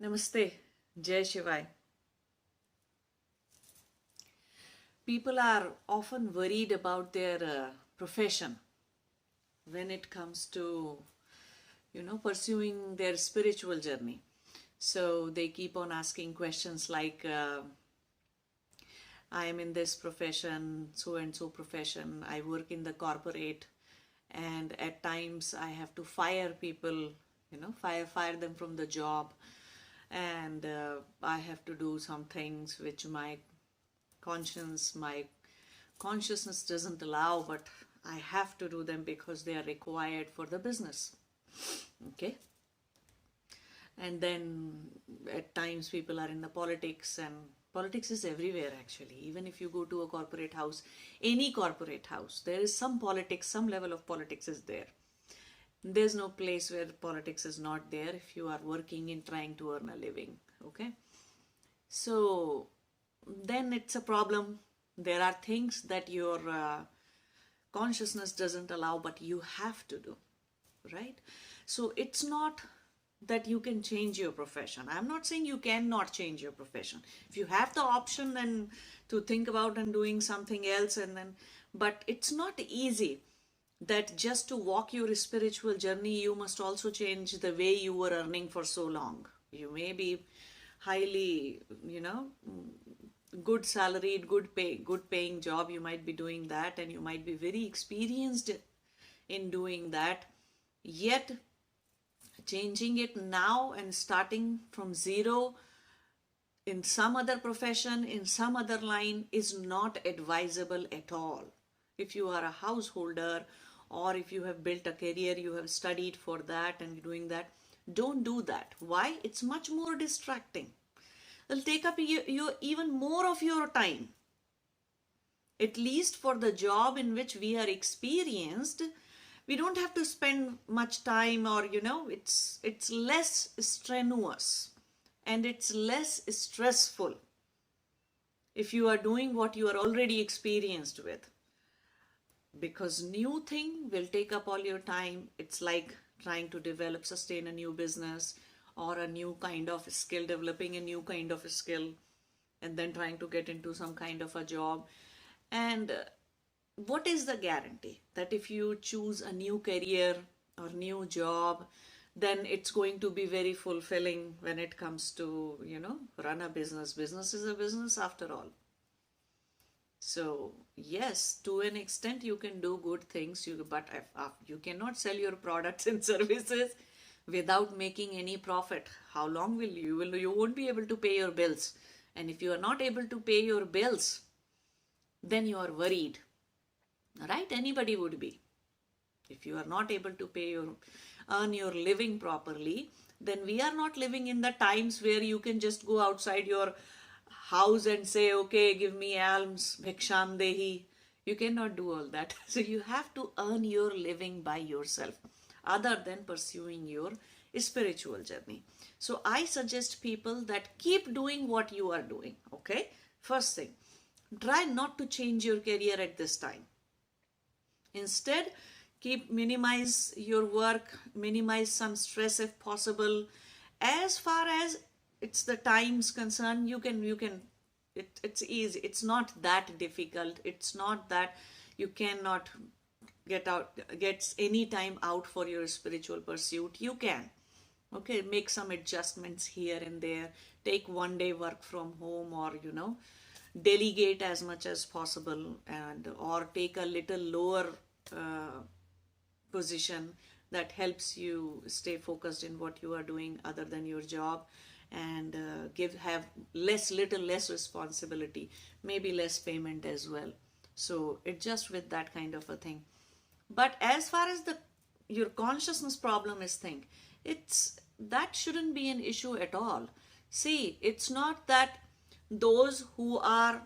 Namaste, Jai Shivai. People are often worried about their profession when it comes to, pursuing their spiritual journey. So they keep on asking questions like, I am in this profession, so and so profession, I work in the corporate, and at times I have to fire people, fire them from the job, and I have to do some things which my consciousness doesn't allow, but I have to do them because they are required for the business. Okay. And then at times people are in the politics, and politics is everywhere actually. Even if you go to a corporate house, any corporate house, there is some politics, some level of politics is there. There's no place where politics is not there if you are working in trying to earn a living. Okay. So then it's a problem. There are things that your consciousness doesn't allow, but you have to do, right? So it's not that you can change your profession. I'm not saying you cannot change your profession. If you have the option, then to think about and doing something else, but it's not easy that just to walk your spiritual journey, you must also change the way you were earning for so long. You may be highly, good salaried, good paying job. You might be doing that, and you might be very experienced in doing that. Yet changing it now and starting from zero in some other profession, in some other line, is not advisable at all. If you are a householder, or if you have built a career, you have studied for that and doing that, don't do that. Why? It's much more distracting. It'll take up even more of your time. At least for the job in which we are experienced, we don't have to spend much time, or it's less strenuous and it's less stressful if you are doing what you are already experienced with. Because new thing will take up all your time. It's like trying to sustain a new business, or a new kind of skill, developing a new kind of a skill, and then trying to get into some kind of a job. And what is the guarantee that if you choose a new career or new job, then it's going to be very fulfilling when it comes to, run a business? Business is a business after all. So yes, to an extent you can do good things, but you cannot sell your products and services without making any profit. How long will you won't be able to pay your bills. And if you are not able to pay your bills, then you are worried, right? Anybody would be. If you are not able to earn your living properly, then we are not living in the times where you can just go outside your house and say, okay, give me alms, bhiksham dehi. You cannot do all that. So you have to earn your living by yourself, other than pursuing your spiritual journey. So I suggest people that keep doing what you are doing. Okay. First thing, try not to change your career at this time. Instead, minimize your work, minimize some stress if possible. As far as it's the time's concerned, it's easy. It's not that difficult. It's not that you cannot get any time out for your spiritual pursuit. You can. Okay, make some adjustments here and there. Take one day work from home, or delegate as much as possible, or take a little lower position that helps you stay focused in what you are doing other than your job, and have little less responsibility, maybe less payment as well. So adjust with that kind of a thing. But as far as your consciousness problem is that shouldn't be an issue at all. See, it's not that those who are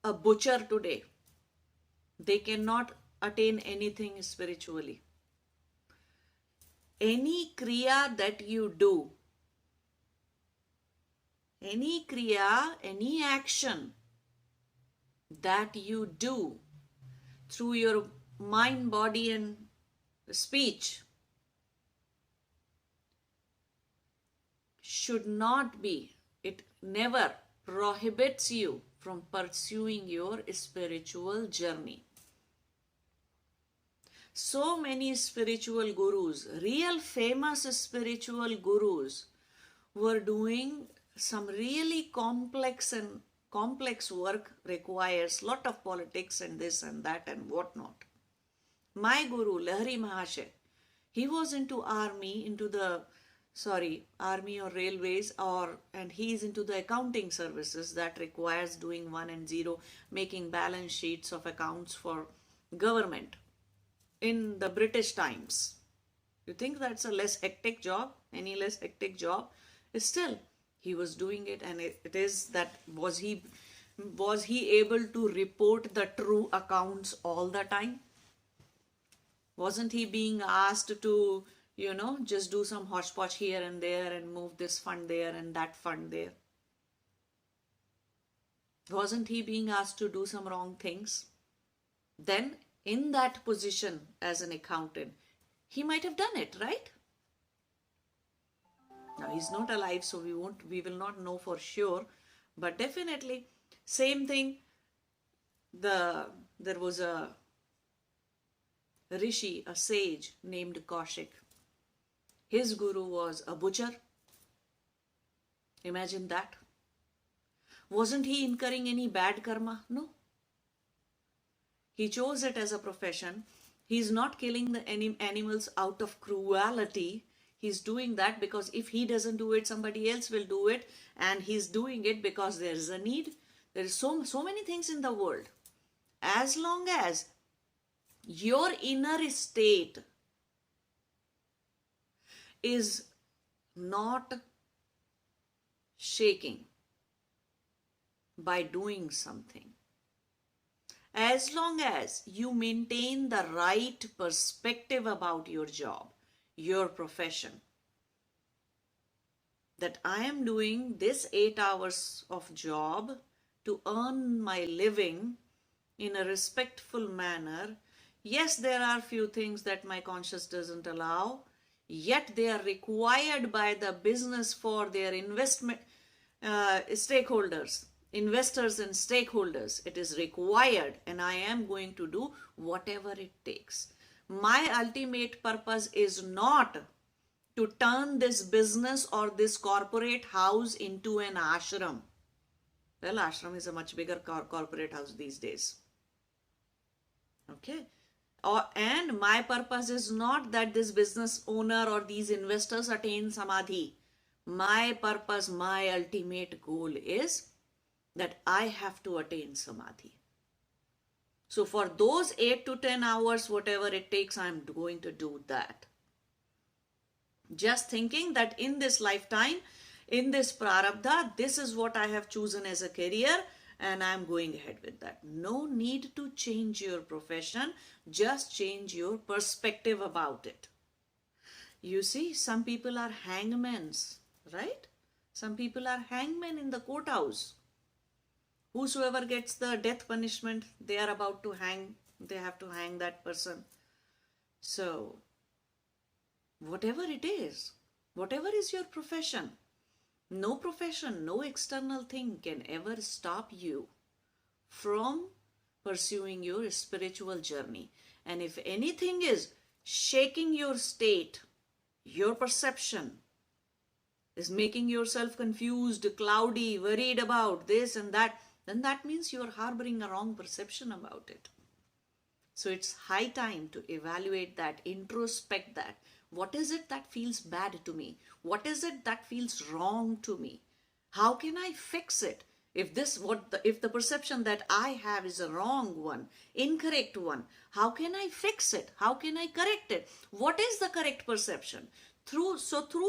a butcher today, they cannot attain anything spiritually. Any kriya that you do, any kriya, any action that you do through your mind, body, and speech should not be, it never prohibits you from pursuing your spiritual journey. So many spiritual gurus, real famous spiritual gurus, were doing some really complex work, requires lot of politics and this and that and whatnot. My Guru Lahiri Mahasya, he was into army or railways, and he is into the accounting services that requires doing 1 and 0, making balance sheets of accounts for government in the British times. You think that's a less hectic job? Any less hectic job? Still, he was doing it, and it is that was he able to report the true accounts all the time? Wasn't he being asked to, just do some hodgepodge here and there and move this fund there and that fund there? Wasn't he being asked to do some wrong things? Then, in that position as an accountant, he might have done it, right? Now, he's not alive, so we will not know for sure, but definitely, same thing. There was a rishi, a sage named Kaushik. His guru was a butcher. Imagine that. Wasn't he incurring any bad karma? No. He chose it as a profession. He's not killing the animals out of cruelty. He's doing that because if he doesn't do it, somebody else will do it. And he's doing it because there is a need. There is so many things in the world. As long as your inner state is not shaking by doing something, as long as you maintain the right perspective about your job, your profession, that I am doing this 8 hours of job to earn my living in a respectful manner. Yes, there are few things that my conscience doesn't allow, yet they are required by the business for their investment stakeholders, investors and stakeholders. It is required, and I am going to do whatever it takes. My ultimate purpose is not to turn this business or this corporate house into an ashram. Well, ashram is a much bigger corporate house these days. Okay. And my purpose is not that this business owner or these investors attain Samadhi. My purpose, my ultimate goal is that I have to attain Samadhi. So for those 8 to 10 hours, whatever it takes, I'm going to do that. Just thinking that in this lifetime, in this prarabdha, this is what I have chosen as a career, and I'm going ahead with that. No need to change your profession, just change your perspective about it. You see, some people are hangmans, right? Some people are hangmen in the courthouse. Whosoever gets the death punishment, they are about to hang, they have to hang that person. So, whatever it is, whatever is your profession, no profession, no external thing can ever stop you from pursuing your spiritual journey. And if anything is shaking your state, your perception, is making yourself confused, cloudy, worried about this and that, then that means you're harboring a wrong perception about it. So it's high time to evaluate that, introspect that. What is it that feels bad to me? What is it that feels wrong to me? How can I fix it? If the perception that I have is a wrong one, incorrect one, how can I fix it? How can I correct it? What is the correct perception? Through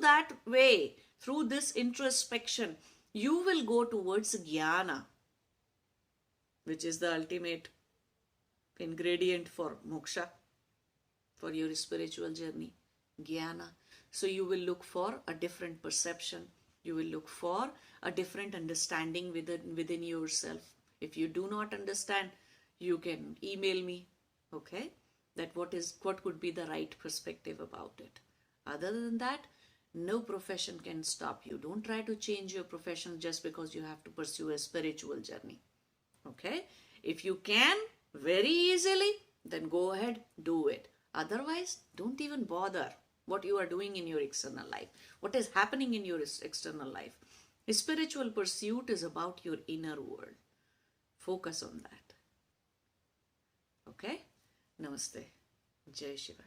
that way, through this introspection, you will go towards jnana, which is the ultimate ingredient for moksha, for your spiritual journey, jnana. So you will look for a different perception. You will look for a different understanding within yourself. If you do not understand, you can email me, okay, that what could be the right perspective about it. Other than that, No profession can stop you. Don't try to change your profession just because you have to pursue a spiritual journey. Okay? If you can very easily, then go ahead, do it. Otherwise, don't even bother what you are doing in your external life. What is happening in your external life? A spiritual pursuit is about your inner world. Focus on that. Okay? Namaste. Jai Shiva.